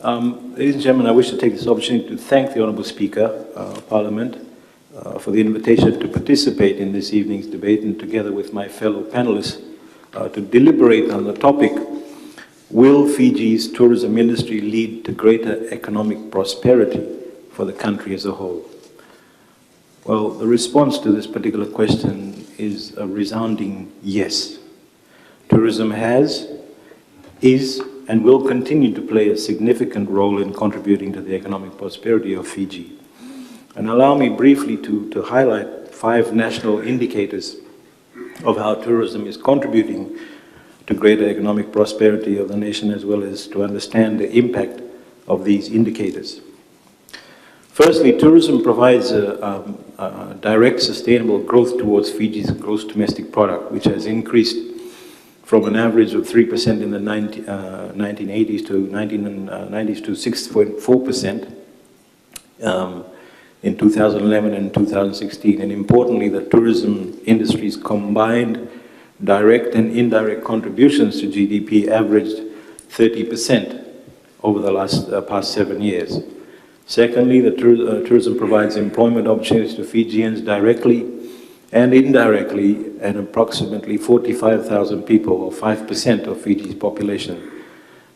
Ladies and gentlemen, I wish to take this opportunity to thank the Honourable Speaker of Parliament for the invitation to participate in this evening's debate and together with my fellow panelists to deliberate on the topic, will Fiji's tourism industry lead to greater economic prosperity for the country as a whole? Well, the response to this particular question is a resounding yes. Tourism has, is, and will continue to play a significant role in contributing to the economic prosperity of Fiji. And allow me briefly to highlight 5 national indicators of how tourism is contributing to greater economic prosperity of the nation, as well as to understand the impact of these indicators. Firstly, tourism provides a direct sustainable growth towards Fiji's gross domestic product, which has increased from an average of 3% in the 1980s to 6.4% in 2011 and 2016. And importantly, the tourism industry's combined direct and indirect contributions to GDP averaged 30% over the past 7 years. Secondly, the tourism provides employment opportunities to Fijians directly and indirectly, and approximately 45,000 people, or 5% of Fiji's population.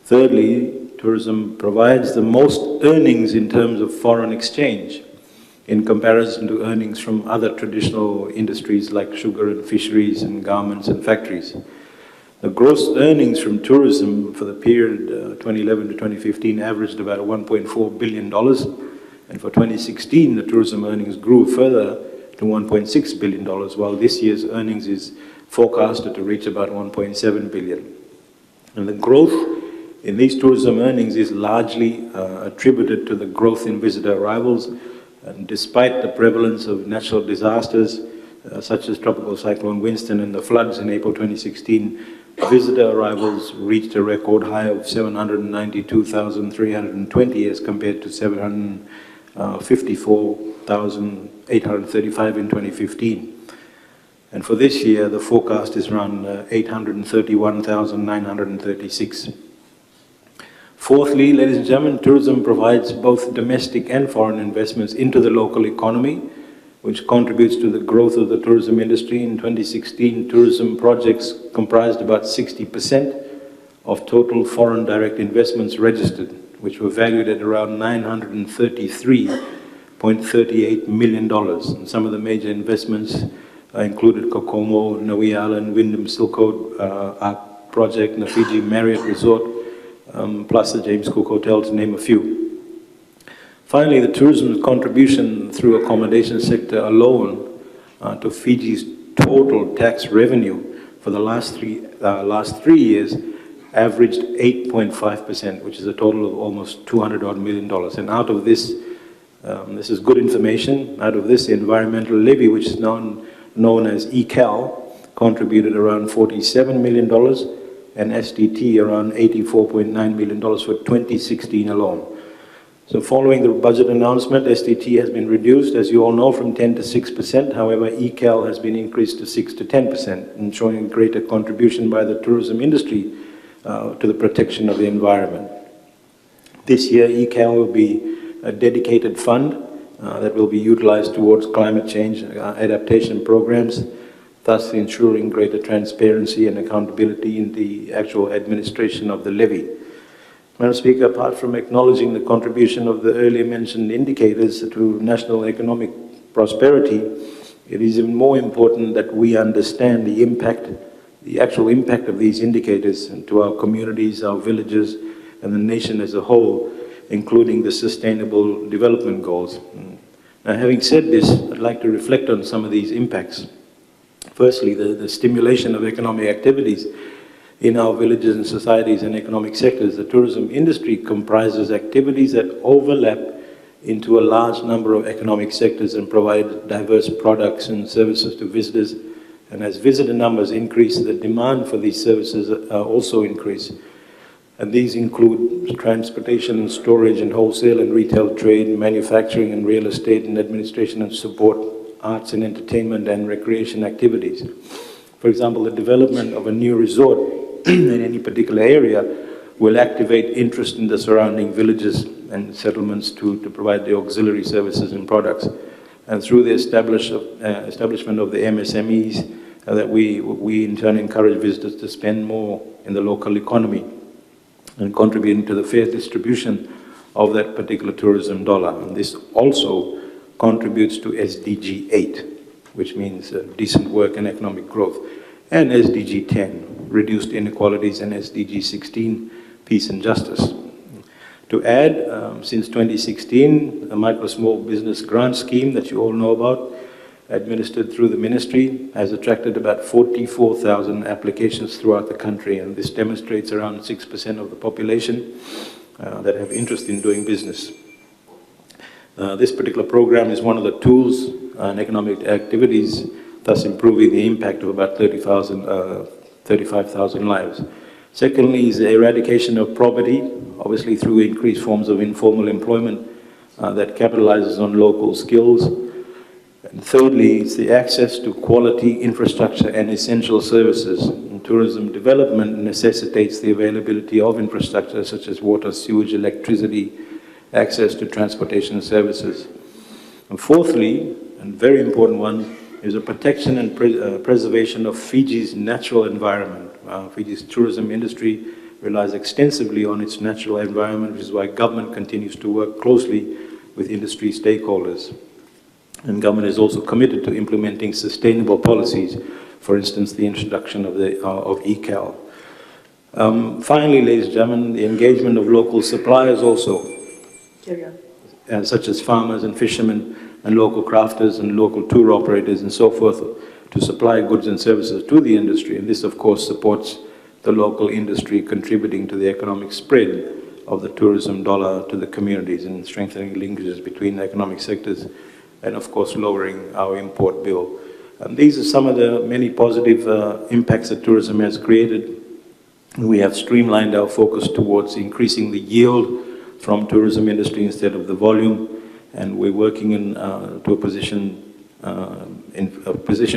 Thirdly, tourism provides the most earnings in terms of foreign exchange in comparison to earnings from other traditional industries like sugar and fisheries and garments and factories. The gross earnings from tourism for the period 2011 to 2015 averaged about $1.4 billion, and for 2016 the tourism earnings grew further to $1.6 billion, while this year's earnings is forecasted to reach about $1.7 billion. And the growth in these tourism earnings is largely attributed to the growth in visitor arrivals, and despite the prevalence of natural disasters such as Tropical Cyclone Winston and the floods in April 2016, visitor arrivals reached a record high of 792,320 as compared to 754,835 in 2015. And for this year, the forecast is around 831,936. Fourthly, ladies and gentlemen, tourism provides both domestic and foreign investments into the local economy, which contributes to the growth of the tourism industry. In 2016, tourism projects comprised about 60% of total foreign direct investments registered, which were valued at around $933.38 million. And some of the major investments included Kokomo, Niue Island, Wyndham Silk Road Arc Project, and the Fiji Marriott Resort, plus the James Cook Hotel, to name a few. Finally, the tourism's contribution through accommodation sector alone to Fiji's total tax revenue for the last three years averaged 8.5%, which is a total of almost $200 million. And out of this, this is good information, out of this, the environmental levy, which is known as ECAL, contributed around $47 million, and STT around $84.9 million for 2016 alone. So following the budget announcement, STT has been reduced, as you all know, from 10 to 6%. However, ECAL has been increased to 6 to 10%, and showing a greater contribution by the tourism industry to the protection of the environment. This year, ECAL will be a dedicated fund that will be utilized towards climate change adaptation programs, thus ensuring greater transparency and accountability in the actual administration of the levy. Madam Speaker, apart from acknowledging the contribution of the earlier mentioned indicators to national economic prosperity, it is even more important that we understand the impact, the actual impact of these indicators to our communities, our villages, and the nation as a whole, including the Sustainable Development Goals. Now, having said this, I'd like to reflect on some of these impacts. Firstly, the stimulation of economic activities in our villages and societies and economic sectors. The tourism industry comprises activities that overlap into a large number of economic sectors and provide diverse products and services to visitors. And as visitor numbers increase, the demand for these services also increase. And these include transportation and storage and wholesale and retail trade, manufacturing and real estate and administration and support, arts and entertainment and recreation activities. For example, the development of a new resort in any particular area will activate interest in the surrounding villages and settlements to provide the auxiliary services and products. And through the establishment of the MSMEs, that we in turn encourage visitors to spend more in the local economy and contributing to the fair distribution of that particular tourism dollar. And this also contributes to SDG 8, which means decent work and economic growth, and SDG 10, reduced inequalities, and SDG 16, peace and justice. To add, since 2016, the Micro Small Business Grant Scheme that you all know about, administered through the ministry, has attracted about 44,000 applications throughout the country, and this demonstrates around 6% of the population that have interest in doing business. This particular program is one of the tools and economic activities, thus improving the impact of about 35,000 lives. Secondly is the eradication of poverty, obviously through increased forms of informal employment that capitalizes on local skills. And thirdly, it's the access to quality infrastructure and essential services. And tourism development necessitates the availability of infrastructure such as water, sewage, electricity, access to transportation services. And fourthly, and very important one, is the protection and preservation of Fiji's natural environment. Fiji's tourism industry relies extensively on its natural environment, which is why government continues to work closely with industry stakeholders. And government is also committed to implementing sustainable policies, for instance, the introduction of ECAL. Finally, ladies and gentlemen, the engagement of local suppliers also, such as farmers and fishermen and local crafters and local tour operators and so forth, to supply goods and services to the industry. And this, of course, supports the local industry, contributing to the economic spread of the tourism dollar to the communities and strengthening linkages between economic sectors, and of course lowering our import bill. And these are some of the many positive impacts that tourism has created. We have streamlined our focus towards increasing the yield from tourism industry instead of the volume, and we're working to position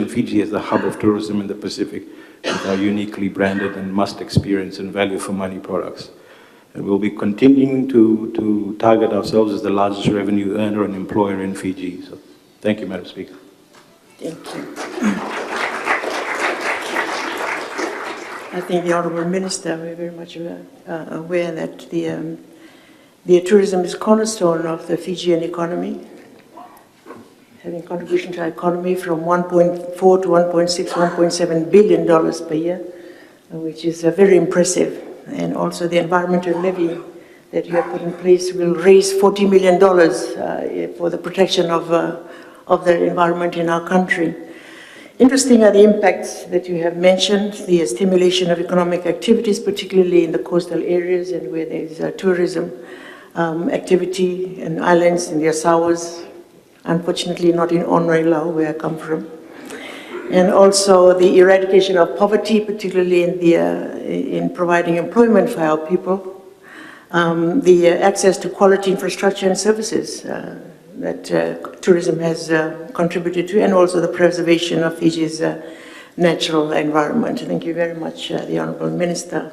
Fiji as the hub of tourism in the Pacific with our uniquely branded and must experience and value for money products. And we'll be continuing to target ourselves as the largest revenue earner and employer in Fiji. So, thank you, Madam Speaker. Thank you. I think the Honourable Minister, we're very much aware that the tourism is cornerstone of the Fijian economy, having contribution to our economy from 1.4 to 1.6, 1.7 billion dollars per year, which is very impressive. And also the environmental levy that you have put in place will raise $40 million for the protection of the environment in our country. Interesting are the impacts that you have mentioned, the stimulation of economic activities, particularly in the coastal areas and where there is tourism activity in islands, in the Asawas, unfortunately not in Onrailau, where I come from. And also the eradication of poverty, particularly in providing employment for our people, the access to quality infrastructure and services that tourism has contributed to, and also the preservation of Fiji's natural environment. Thank you very much, the Honourable Minister.